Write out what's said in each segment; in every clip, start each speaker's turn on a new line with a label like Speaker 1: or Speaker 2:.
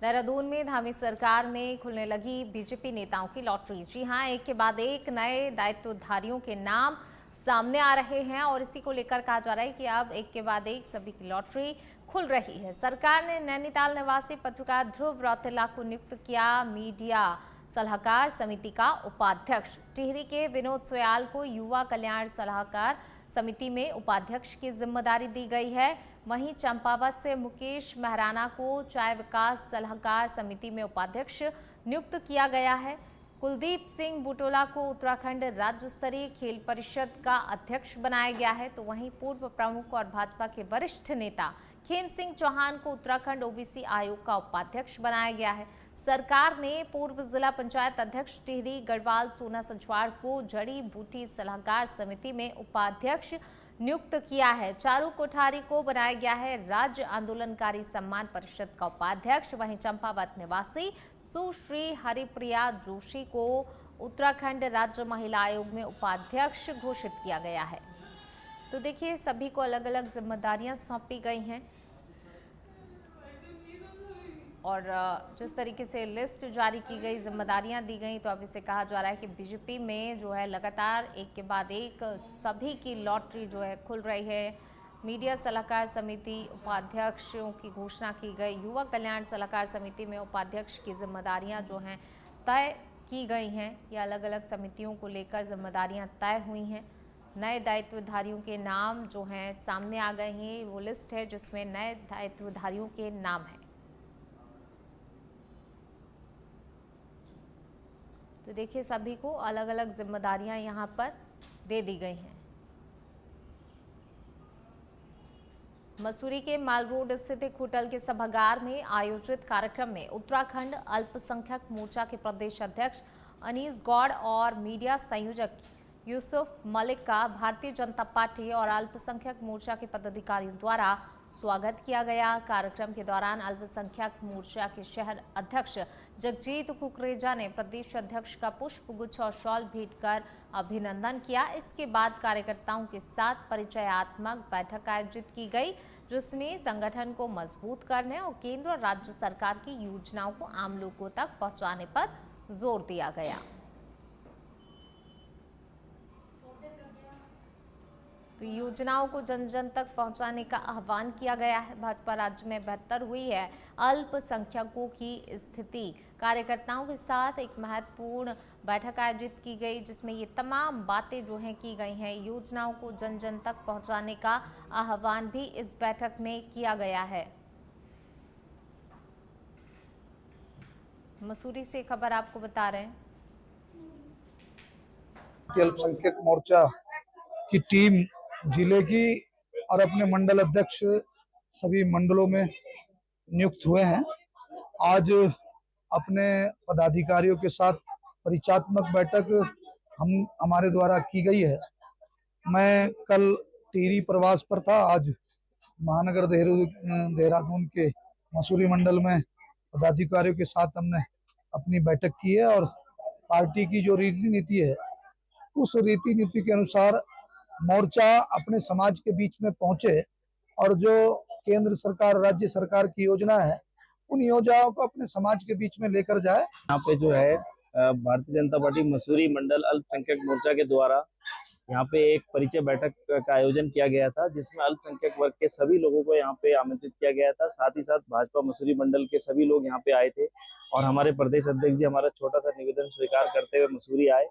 Speaker 1: देहरादून में धामी सरकार में खुलने लगी बीजेपी नेताओं की लॉटरी। जी हां, एक के बाद एक नए दायित्वधारियों के नाम सामने आ रहे हैं और इसी को लेकर कहा जा रहा है कि अब एक के बाद एक सभी की लॉटरी खुल रही है। सरकार ने नैनीताल निवासी पत्रकार ध्रुव रौतेला को नियुक्त किया मीडिया सलाहकार समिति का उपाध्यक्ष। टिहरी के विनोद सोयाल को युवा कल्याण सलाहकार समिति में उपाध्यक्ष की जिम्मेदारी दी गई है। वहीं चंपावत से मुकेश महराना को चाय विकास सलाहकार समिति में उपाध्यक्ष नियुक्त किया गया है। कुलदीप सिंह बुटोला को उत्तराखंड राज्य स्तरीय खेल परिषद का अध्यक्ष बनाया गया है। तो वहीं पूर्व प्रमुख और भाजपा के वरिष्ठ नेता खेम सिंह चौहान को उत्तराखंड ओबीसी आयोग का उपाध्यक्ष बनाया गया है। सरकार ने पूर्व जिला पंचायत अध्यक्ष टिहरी गढ़वाल सोना संचवाड़ को जड़ी बूटी सलाहकार समिति में उपाध्यक्ष नियुक्त किया है। चारू कोठारी को बनाया गया है राज्य आंदोलनकारी सम्मान परिषद का उपाध्यक्ष। वहीं चंपावत निवासी सुश्री हरिप्रिया जोशी को उत्तराखंड राज्य महिला आयोग में उपाध्यक्ष घोषित किया गया है। तो देखिए, सभी को अलग अलग जिम्मेदारियां सौंपी गई हैं और जिस तरीके से लिस्ट जारी की गई, जिम्मेदारियां दी गई, तो अब इसे कहा जा रहा है कि बीजेपी में जो है लगातार एक के बाद एक सभी की लॉटरी जो है खुल रही है। मीडिया सलाहकार समिति उपाध्यक्षों की घोषणा की गई। युवा कल्याण सलाहकार समिति में उपाध्यक्ष की जिम्मेदारियां जो हैं तय की गई हैं। या अलग अलग समितियों को लेकर जिम्मेदारियां तय हुई हैं। नए दायित्वधारियों के नाम जो हैं सामने आ गए हैं। वो लिस्ट है जिसमें नए दायित्वधारियों के नाम हैं। तो देखिए, सभी को अलग अलग जिम्मेदारियां यहां पर दे दी गई हैं। मसूरी के माल रोड स्थित एक होटल के सभागार में आयोजित कार्यक्रम में उत्तराखंड अल्पसंख्यक मोर्चा के प्रदेश अध्यक्ष अनीस गौड़ और मीडिया संयोजक यूसुफ मलिक का भारतीय जनता पार्टी और अल्पसंख्यक मोर्चा के पदाधिकारियों द्वारा स्वागत किया गया। कार्यक्रम के दौरान अल्पसंख्यक मोर्चा के शहर अध्यक्ष जगजीत कुकरेजा ने प्रदेश अध्यक्ष का पुष्प गुच्छ और शॉल भेंट कर अभिनंदन किया। इसके बाद कार्यकर्ताओं के साथ परिचयात्मक बैठक आयोजित की गई, जिसमें संगठन को मजबूत करने और केंद्र और राज्य सरकार की योजनाओं को आम लोगों तक पहुंचाने पर जोर दिया गया। तो योजनाओं को जन जन तक पहुंचाने का आह्वान किया गया है। भाजपा राज्य में बेहतर हुई है अल्पसंख्यकों की स्थिति। कार्यकर्ताओं के साथ एक महत्वपूर्ण बैठक आयोजित की गई, जिसमें ये तमाम बातें जो हैं की गई हैं। योजनाओं को जन जन तक पहुंचाने का आह्वान भी इस बैठक में किया गया है। मसूरी से खबर आपको बता रहे हैं।
Speaker 2: अल्पसंख्यक मोर्चा की टीम जिले की और अपने मंडल अध्यक्ष सभी मंडलों में नियुक्त हुए हैं। आज अपने पदाधिकारियों के साथ परिचयात्मक बैठक हमारे द्वारा की गई है। मैं कल टिहरी प्रवास पर था। आज महानगर देहरादून के मसूरी मंडल में पदाधिकारियों के साथ हमने अपनी बैठक की है और पार्टी की जो रीति नीति है उस रीति नीति के अनुसार मोर्चा अपने समाज के बीच में पहुंचे और जो केंद्र सरकार राज्य सरकार की योजना है उन योजनाओं को अपने समाज के बीच में लेकर जाए।
Speaker 3: यहाँ पे जो है भारतीय जनता पार्टी मसूरी मंडल अल्पसंख्यक मोर्चा के द्वारा यहाँ पे एक परिचय बैठक का आयोजन किया गया था, जिसमें अल्पसंख्यक वर्ग के सभी लोगों को यहाँ पे आमंत्रित किया गया था। साथ ही साथ भाजपा मसूरी मंडल के सभी लोग यहाँ पे आए थे और हमारे प्रदेश अध्यक्ष जी हमारा छोटा सा निवेदन स्वीकार करते हुए मसूरी आए।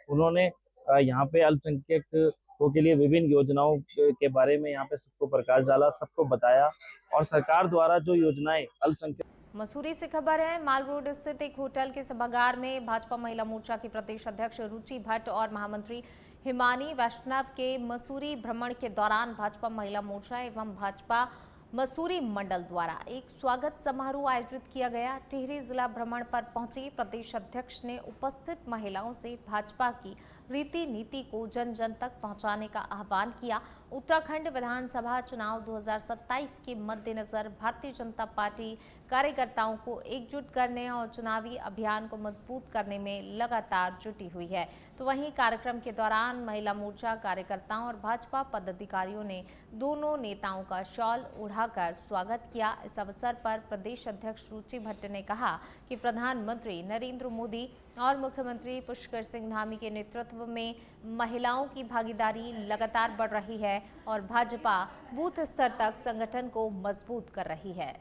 Speaker 3: उन्होंने यहाँ पे अल्पसंख्यकों के लिए विभिन्न योजनाओं के बारे में यहाँ पे सबको प्रकाश डाला, सबको बताया और सरकार द्वारा जो योजनाएं अल्पसंख्यक।
Speaker 1: मसूरी से खबर है। माल रोड स्थित एक होटल के सभागार में भाजपा महिला मोर्चा की प्रदेश अध्यक्ष रुचि भट्ट और महामंत्री हिमानी वैष्णव के मसूरी भ्रमण के दौरान भाजपा महिला मोर्चा एवं भाजपा मसूरी मंडल द्वारा एक स्वागत समारोह आयोजित किया गया। टिहरी जिला भ्रमण पर पहुंची प्रदेश अध्यक्ष ने उपस्थित महिलाओं से भाजपा की रीति नीति को जन जन तक पहुंचाने का आह्वान किया। उत्तराखंड विधानसभा चुनाव 2027 के मद्देनजर भारतीय जनता पार्टी कार्यकर्ताओं को एकजुट करने और चुनावी अभियान को मजबूत करने में लगातार जुटी हुई है। तो वहीं कार्यक्रम के दौरान महिला मोर्चा कार्यकर्ताओं और भाजपा पदाधिकारियों ने दोनों नेताओं का शॉल उड़ाकर स्वागत किया। इस अवसर पर प्रदेश अध्यक्ष रुचि भट्ट ने कहा कि प्रधानमंत्री नरेंद्र मोदी और मुख्यमंत्री पुष्कर सिंह धामी के नेतृत्व में महिलाओं की भागीदारी लगातार बढ़ रही है और भाजपा बूथ स्तर तक संगठन को मजबूत कर रही है।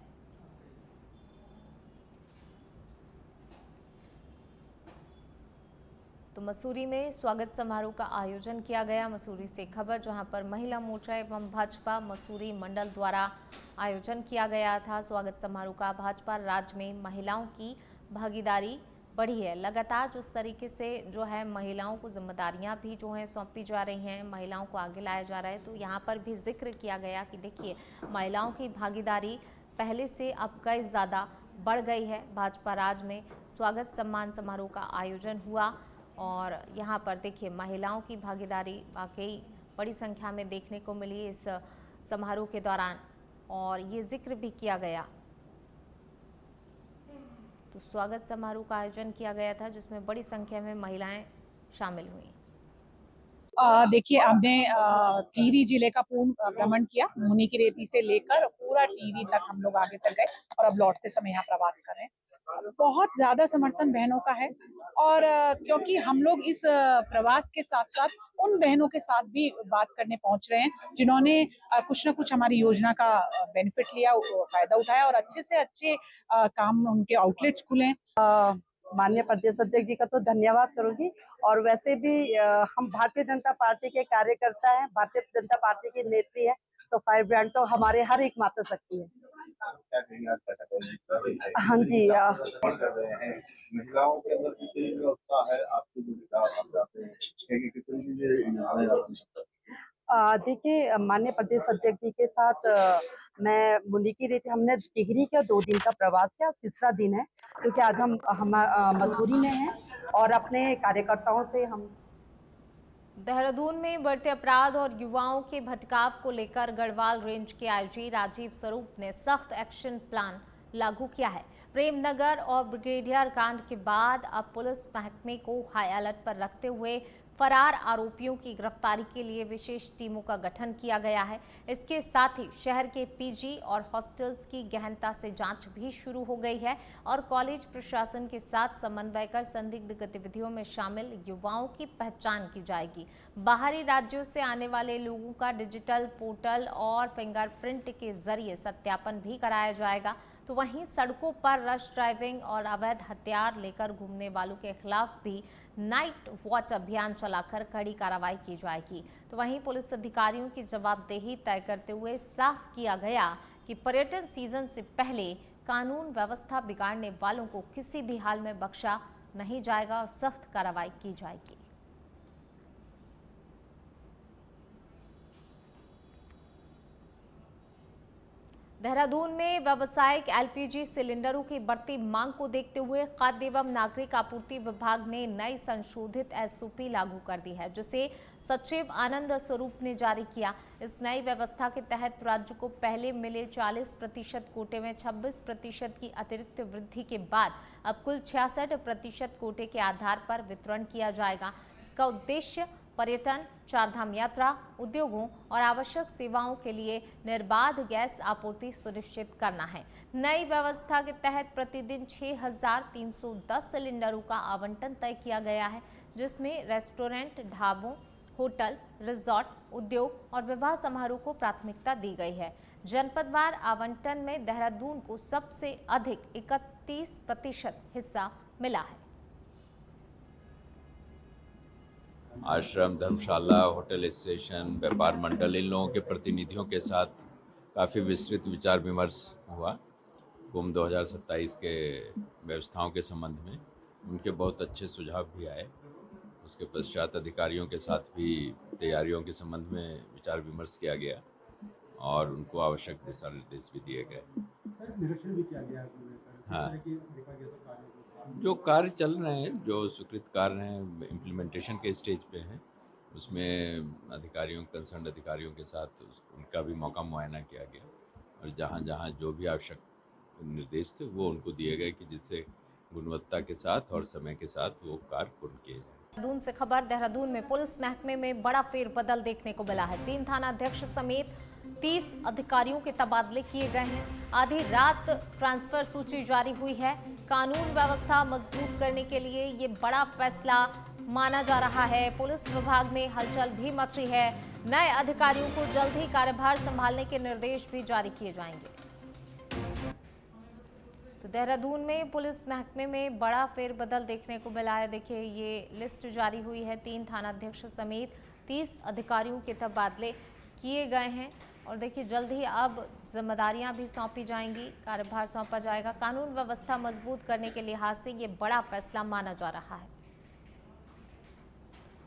Speaker 1: तो मसूरी में स्वागत समारोह का आयोजन किया गया। मसूरी से खबर, जहां पर महिला मोर्चा एवं भाजपा मसूरी मंडल द्वारा आयोजन किया गया था स्वागत समारोह का। भाजपा राज्य में महिलाओं की भागीदारी बढ़ी है। लगातार जिस तरीके से जो है महिलाओं को जिम्मेदारियां भी जो है सौंपी जा रही हैं, महिलाओं को आगे लाया जा रहा है, तो यहाँ पर भी जिक्र किया गया कि देखिए महिलाओं की भागीदारी पहले से अब कई ज़्यादा बढ़ गई है। भाजपा राज्य में स्वागत सम्मान समारोह का आयोजन हुआ और यहाँ पर देखिए महिलाओं की भागीदारी वाकई बड़ी संख्या में देखने को मिली इस समारोह के दौरान और ये जिक्र भी किया गया। तो स्वागत समारोह का आयोजन किया गया था जिसमें बड़ी संख्या में महिलाएं शामिल हुई।
Speaker 4: देखिए, हमने टिहरी जिले का पूर्ण भ्रमण किया। मुनि की रेती से लेकर पूरा टिहरी तक हम लोग आगे तक गए और अब लौटते समय यहाँ प्रवास कर रहे हैं। बहुत ज्यादा समर्थन बहनों का है और क्योंकि हम लोग इस प्रवास के साथ साथ उन बहनों के साथ भी बात करने पहुंच रहे हैं जिन्होंने कुछ ना कुछ हमारी योजना का बेनिफिट लिया, फायदा उठाया और अच्छे से अच्छे काम उनके आउटलेट्स खुले।
Speaker 5: माननीय प्रदेश अध्यक्ष जी का तो धन्यवाद करूंगी और वैसे भी हम भारतीय जनता पार्टी के कार्यकर्ता हैं, भारतीय जनता पार्टी की नेत्री है, तो फायर ब्रांड तो हमारे हर एक माता शक्ति है। हाँ जी,
Speaker 6: कर रहे हैं महिलाओं के अंदर किस तरीके का उत्साह है, आपके जो विचार आप चाहते हैं किस तरीके से?
Speaker 5: देखिए, माननीय प्रदेश अध्यक्ष जी के साथ मैं मुनि की रेती, हमने टिहरी का 2 दिन का प्रवास किया, तीसरा दिन है क्योंकि आज हम मसूरी में हैं और अपने कार्यकर्ताओं से हम
Speaker 1: देहरादून में बढ़ते अपराध और युवाओं के भटकाव को लेकर गढ़वाल रेंज के आईजी राजीव स्वरूप ने सख्त एक्शन प्लान लागू किया है। प्रेमनगर और ब्रिगेडियर कांड के बाद अब पुलिस महकमे को हाई अलर्ट पर रखते हुए फरार आरोपियों की गिरफ्तारी के लिए विशेष टीमों का गठन किया गया है। इसके साथ ही शहर के पीजी और हॉस्टल्स की गहनता से जांच भी शुरू हो गई है और कॉलेज प्रशासन के साथ समन्वय कर संदिग्ध गतिविधियों में शामिल युवाओं की पहचान की जाएगी। बाहरी राज्यों से आने वाले लोगों का डिजिटल पोर्टल और फिंगरप्रिंट के जरिए सत्यापन भी कराया जाएगा। तो वहीं सड़कों पर रश ड्राइविंग और अवैध हथियार लेकर घूमने वालों के खिलाफ भी नाइट वॉच अभियान चलाकर कड़ी कार्रवाई की जाएगी। तो वहीं पुलिस अधिकारियों की जवाबदेही तय करते हुए साफ किया गया कि पर्यटन सीजन से पहले कानून व्यवस्था बिगाड़ने वालों को किसी भी हाल में बख्शा नहीं जाएगा और सख्त कार्रवाई की जाएगी। देहरादून में व्यावसायिक एलपीजी सिलेंडरों की बढ़ती मांग को देखते हुए खाद्य एवं नागरिक आपूर्ति विभाग ने नई संशोधित एसओपी लागू कर दी है, जिसे सचिव आनंद स्वरूप ने जारी किया। इस नई व्यवस्था के तहत राज्य को पहले मिले 40% कोटे में 26% की अतिरिक्त वृद्धि के बाद अब कुल 66% कोटे के आधार पर वितरण किया जाएगा। इसका उद्देश्य पर्यटन, चारधाम यात्रा, उद्योगों और आवश्यक सेवाओं के लिए निर्बाध गैस आपूर्ति सुनिश्चित करना है। नई व्यवस्था के तहत प्रतिदिन 6,310 सिलेंडरों का आवंटन तय किया गया है, जिसमें रेस्टोरेंट, ढाबों, होटल, रिजॉर्ट, उद्योग और विवाह समारोह को प्राथमिकता दी गई है। जनपदवार आवंटन में देहरादून को सबसे अधिक 31% हिस्सा मिला है।
Speaker 7: आश्रम, धर्मशाला, होटल स्टेशन, व्यापार मंडल, इन लोगों के प्रतिनिधियों के साथ काफ़ी विस्तृत विचार विमर्श हुआ कुंभ 2027 के व्यवस्थाओं के संबंध में। उनके बहुत अच्छे सुझाव भी आए। उसके पश्चात अधिकारियों के साथ भी तैयारियों के संबंध में विचार विमर्श किया गया और उनको आवश्यक दिशा निर्देश भी दिए गए।
Speaker 6: निरीक्षण भी किया गया।
Speaker 7: हाँ, जो कार्य चल रहे हैं, जो स्वीकृत कार्य हैं, इम्प्लीमेंटेशन के स्टेज पे हैं, उसमें अधिकारियों, कंसर्न अधिकारियों के साथ उनका भी मौका मुआयना किया गया और जहाँ जहाँ जो भी आवश्यक निर्देश थे वो उनको दिए गए कि जिससे गुणवत्ता के साथ और समय के साथ वो कार्य पूर्ण किए जाए।
Speaker 1: देहरादून से खबर। देहरादून में पुलिस महकमे में बड़ा फेरबदल देखने को मिला है। 3 थाना अध्यक्ष समेत 30 अधिकारियों के तबादले किए गए हैं। आधी रात ट्रांसफर सूची जारी हुई है। कानून व्यवस्था मजबूत करने के लिए ये बड़ा फैसला माना जा रहा है। पुलिस विभाग में हलचल भी मची है। नए अधिकारियों को जल्द ही कार्यभार संभालने के निर्देश भी जारी किए जाएंगे। तो देहरादून में पुलिस महकमे में बड़ा फेरबदल देखने को मिला है। देखिए, ये लिस्ट जारी हुई है। 3 थानाध्यक्ष समेत 30 अधिकारियों के तबादले किए गए हैं और देखिए जल्द ही अब जिम्मेदारियां भी सौंपी जाएंगी, कार्यभार सौंपा जाएगा। कानून व्यवस्था मजबूत करने के लिहाज से ये बड़ा फैसला माना जा रहा है।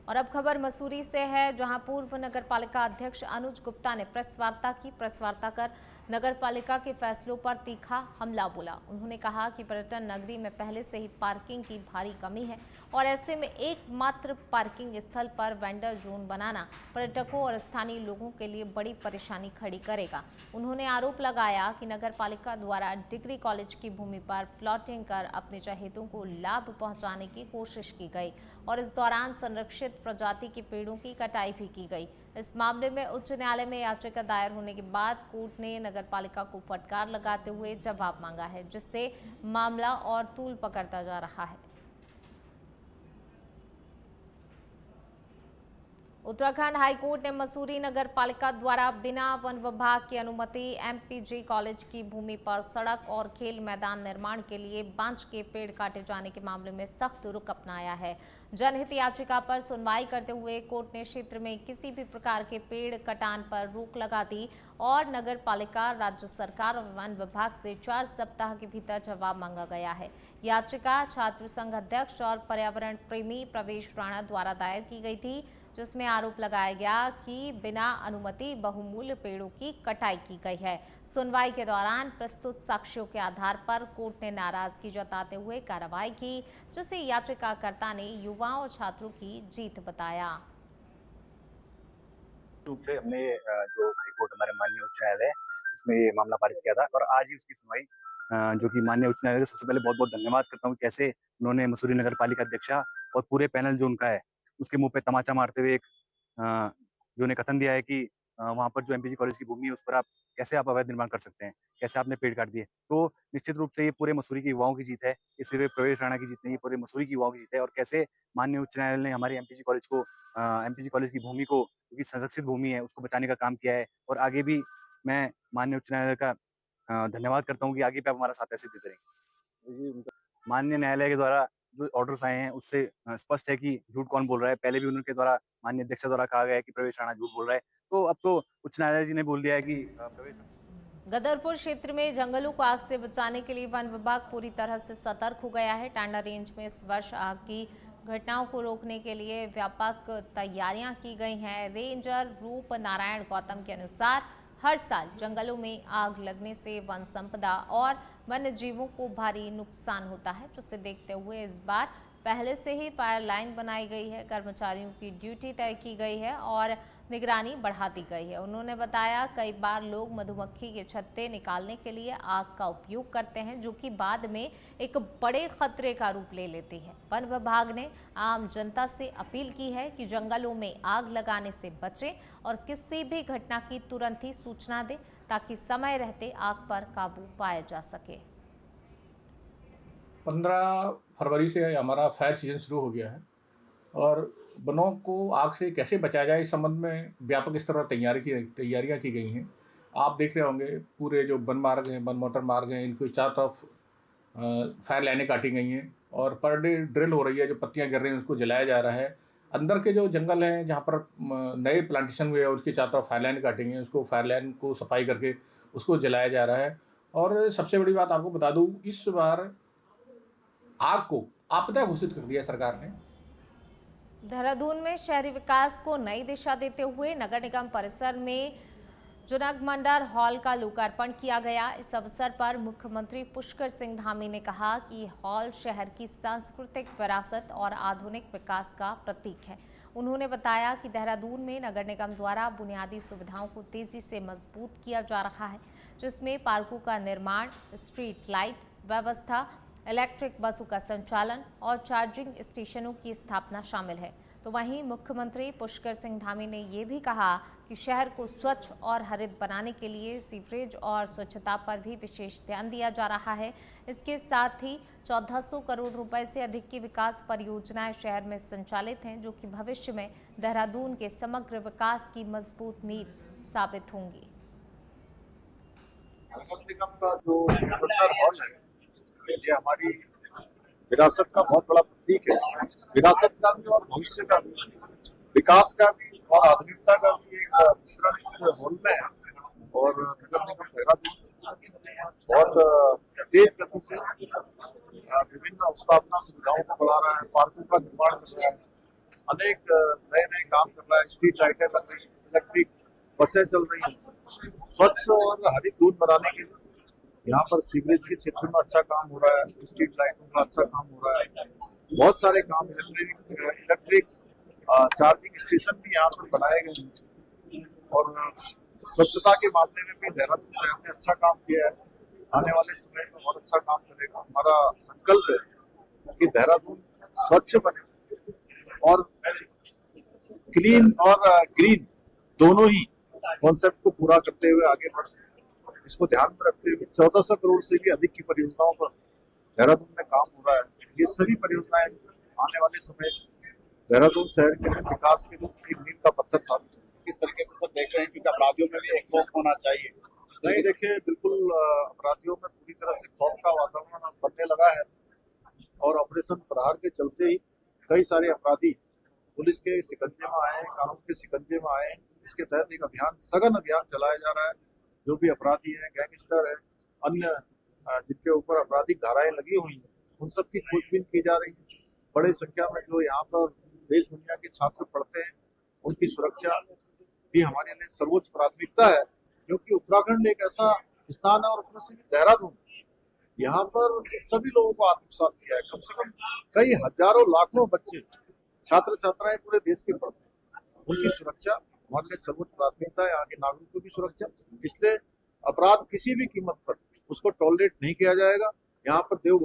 Speaker 1: और अब खबर मसूरी से है, जहां पूर्व नगर पालिका अध्यक्ष अनुज गुप्ता ने प्रेस वार्ता की। प्रेस वार्ता कर नगर पालिका के फैसलों पर तीखा हमला बोला। उन्होंने कहा कि पर्यटन नगरी में पहले से ही पार्किंग की भारी कमी है और ऐसे में एकमात्र पार्किंग स्थल पर वेंडर जोन बनाना पर्यटकों और स्थानीय लोगों के लिए बड़ी परेशानी खड़ी करेगा। उन्होंने आरोप लगाया कि नगर पालिका द्वारा डिग्री कॉलेज की भूमि पर प्लॉटिंग कर अपने चहेतों को लाभ पहुंचाने की कोशिश की गई और इस दौरान संरक्षित प्रजाति के पेड़ों की कटाई भी की गई। इस मामले में उच्च न्यायालय में याचिका दायर होने के बाद कोर्ट ने नगर पालिका को फटकार लगाते हुए जवाब मांगा है, जिससे मामला और तूल पकड़ता जा रहा है। उत्तराखंड हाईकोर्ट ने मसूरी नगर पालिका द्वारा बिना वन विभाग की अनुमति एमपीजी कॉलेज की भूमि पर सड़क और खेल मैदान निर्माण के लिए बांज के पेड़ काटे जाने के मामले में सख्त रुख अपनाया है। जनहित याचिका पर सुनवाई करते हुए कोर्ट ने क्षेत्र में किसी भी प्रकार के पेड़ कटान पर रोक लगा दी और नगर पालिका, राज्य सरकार और वन विभाग से 4 सप्ताह के भीतर जवाब मांगा गया है। याचिका छात्र संघ अध्यक्ष और पर्यावरण प्रेमी प्रवेश राणा द्वारा दायर की गई थी, जिसमें आरोप लगाया गया कि बिना अनुमति बहुमूल्य पेड़ों की कटाई की गई है। सुनवाई के दौरान प्रस्तुत साक्ष्यों के आधार पर कोर्ट ने नाराजगी जताते हुए कार्रवाई की, जिसे याचिकाकर्ता ने युवाओं और छात्रों की जीत बताया।
Speaker 8: रूप से हमने जो हाईकोर्ट हमारे माननीय उच्च न्यायालय इसमें ये मामला पारित किया था और आज ही उसकी सुनवाई जो कि माननीय उच्च न्यायालय, सबसे पहले बहुत बहुत धन्यवाद करता हूँ कैसे उन्होंने मसूरी नगर पालिका अध्यक्षा और पूरे पैनल जो उनका है उसके मुंह पे तमाचा मारते हुए एक जो ने कथन दिया है कि वहाँ पर जो एमपीजी कॉलेज की भूमि है उस पर आप कैसे अवैध निर्माण कर सकते हैं, कैसे आपने पेड़ काट दिए। तो निश्चित रूप से ये पूरे मसूरी के युवाओं की जीत है, ये सिर्फ प्रवेश राणा की जीत नहीं, पूरे मसूरी की युवाओं की जीत है। और कैसे माननीय उच्च न्यायालय ने हमारी एमपीजी कॉलेज की भूमि को, क्योंकि संरक्षित भूमि है, उसको बचाने का काम किया है। और आगे भी मैं माननीय उच्च न्यायालय का धन्यवाद करता हूँ कि आगे भी आप हमारा साथ ऐसे देते रहेंगे। माननीय न्यायालय के द्वारा जो ऑर्डर्स आए हैं उससे स्पष्ट है कि झूठ कौन बोल रहा है। पहले भी उनके द्वारा माननीय अध्यक्ष द्वारा कहा गया है कि प्रवेश राणा झूठ बोल रहा है, तो अब तो उच्च न्यायालय जी ने बोल दिया है कि प्रवेश
Speaker 1: गदरपुर क्षेत्र में जंगलों को आग से बचाने के लिए वन विभाग पूरी तरह से सतर्क हो गया है। टांडा रेंज में इस वर्ष आग की घटनाओं को रोकने के लिए व्यापक तैयारियां की गई हैं। रेंजर रूप नारायण गौतम के अनुसार हर साल जंगलों में आग लगने से वन संपदा और वन्य जीवों को भारी नुकसान होता है, जिसे देखते हुए इस बार पहले से ही फायर लाइन बनाई गई है, कर्मचारियों की ड्यूटी तय की गई है और निगरानी बढ़ा दी गई है। उन्होंने बताया कई बार लोग मधुमक्खी के छत्ते निकालने के लिए आग का उपयोग करते हैं, जो कि बाद में एक बड़े खतरे का रूप ले लेती है। वन विभाग ने आम जनता से अपील की है कि जंगलों में आग लगाने से बचें और किसी भी घटना की तुरंत ही सूचना दें, ताकि समय रहते आग पर काबू पाया जा सके।
Speaker 9: 15 फरवरी से हमारा फायर सीजन शुरू हो गया है और वनों को आग से कैसे बचाया जाए इस संबंध में व्यापक स्तर पर तैयारियां की गई हैं। आप देख रहे होंगे पूरे जो वन मार्ग हैं, वन मोटर मार्ग हैं, इनको चारों तरफ फायर लाइनें काटी गई हैं और पर डे ड्रिल हो रही है। जो पत्तियां गिर रही हैं उसको जलाया जा रहा है। अंदर के जो जंगल हैं जहाँ पर नए प्लांटेशन हुए हैं उसके चारों तरफ फायर लाइन काटी गई हैं, उसको फायर लाइन को सफाई करके उसको जलाया जा रहा है। और सबसे बड़ी बात आपको बता दूँ, इस बार आग को आपदा घोषित कर दिया सरकार ने।
Speaker 1: देहरादून में शहरी विकास को नई दिशा देते हुए नगर निगम परिसर में जुनग मंडल हॉल का लोकार्पण किया गया। इस अवसर पर मुख्यमंत्री पुष्कर सिंह धामी ने कहा कि हॉल शहर की सांस्कृतिक विरासत और आधुनिक विकास का प्रतीक है। उन्होंने बताया कि देहरादून में नगर निगम द्वारा बुनियादी सुविधाओं को तेजी से मजबूत किया जा रहा है, जिसमें पार्कों का निर्माण, स्ट्रीट लाइट व्यवस्था, इलेक्ट्रिक बसों का संचालन और चार्जिंग स्टेशनों की स्थापना शामिल है। तो वहीं मुख्यमंत्री पुष्कर सिंह धामी ने ये भी कहा कि शहर को स्वच्छ और हरित बनाने के लिए सीवरेज और स्वच्छता पर भी विशेष ध्यान दिया जा रहा है। इसके साथ ही 1400 करोड़ रुपए से अधिक की विकास परियोजनाएं शहर में संचालित हैं, जो कि भविष्य में देहरादून के समग्र विकास की मजबूत नींव साबित होंगी।
Speaker 6: नगर निगम का जो मंडल हॉल है, ये हमारी विरासत का बहुत बड़ा प्रतीक है। विरासत का भी और भविष्य का भी, विकास का भी और आधुनिकता का भी एक मिश्रण इस हॉल में है। और नगर निगम देहरादून बहुत तेज गति से विभिन्न स्थापना सुविधाओं को बढ़ा रहा है, पार्कों का निर्माण कर रहा है, अनेक नए नए काम कर रहा है, स्ट्रीट लाइटें बन रही है, इलेक्ट्रिक बसें चल रही हैं। स्वच्छ और हरित दून बनाने के लिए यहाँ पर सीवरेज के क्षेत्र में अच्छा काम हो रहा है, स्ट्रीट लाइटों का अच्छा काम हो रहा है, बहुत सारे काम, इलेक्ट्रिक चार्जिंग स्टेशन भी यहाँ पर बनाए गए हैं। और स्वच्छता के मामले में भी देहरादून शहर ने अच्छा काम किया है। आने वाले समय में बहुत अच्छा काम करेगा। हमारा संकल्प है कि देहरादून स्वच्छ बने और क्लीन और ग्रीन दोनों ही कॉन्सेप्ट को पूरा करते हुए आगे बढ़े। इसको ध्यान में रखते हुए 1400 करोड़ से भी अधिक की परियोजनाओं पर देहरादून में काम हो रहा है। ये सभी परियोजनाएं आने वाले समय देहरादून शहर के विकास के लिए एक मील का पत्थर साबित होगी।
Speaker 10: किस तरीके से सब देख रहे हैं, क्योंकि अपराधियों में भी एक खौफ होना चाहिए।
Speaker 6: नहीं, देखिए, बिल्कुल अपराधियों में पूरी तरह से खौफ का वातावरण बनने लगा है और ऑपरेशन प्रहार के चलते ही कई सारे अपराधी पुलिस के शिकंजे में आए, कानून के शिकंजे में आए। इसके तहत एक अभियान, सघन अभियान चलाया जा रहा है। जो भी अपराधी हैं, गैंगस्टर हैं, अन्य जिनके ऊपर आपराधिक धाराएं लगी हुई हैं, उन सब की खोजबीन की जा रही है। बड़ी संख्या में जो यहाँ पर देश दुनिया के छात्र पढ़ते हैं, उनकी सुरक्षा भी हमारे लिए सर्वोच्च प्राथमिकता है, क्योंकि उत्तराखंड एक ऐसा स्थान है और उसमें से भी देहरादून, यहाँ पर सभी लोगों को आत्मसात किया है। कम से कम कई हजारों लाखों बच्चे, छात्र छात्राएं पूरे देश के पढ़ते हैं, उनकी सुरक्षा हमारे लिए सर्वोच्च प्राथमिकता है। आगे नागरिकों की सुरक्षा, इसलिए अपराध किसी भी कीमत पर उसको टॉलरेट नहीं किया जाएगा। यहाँ पर देवभूमि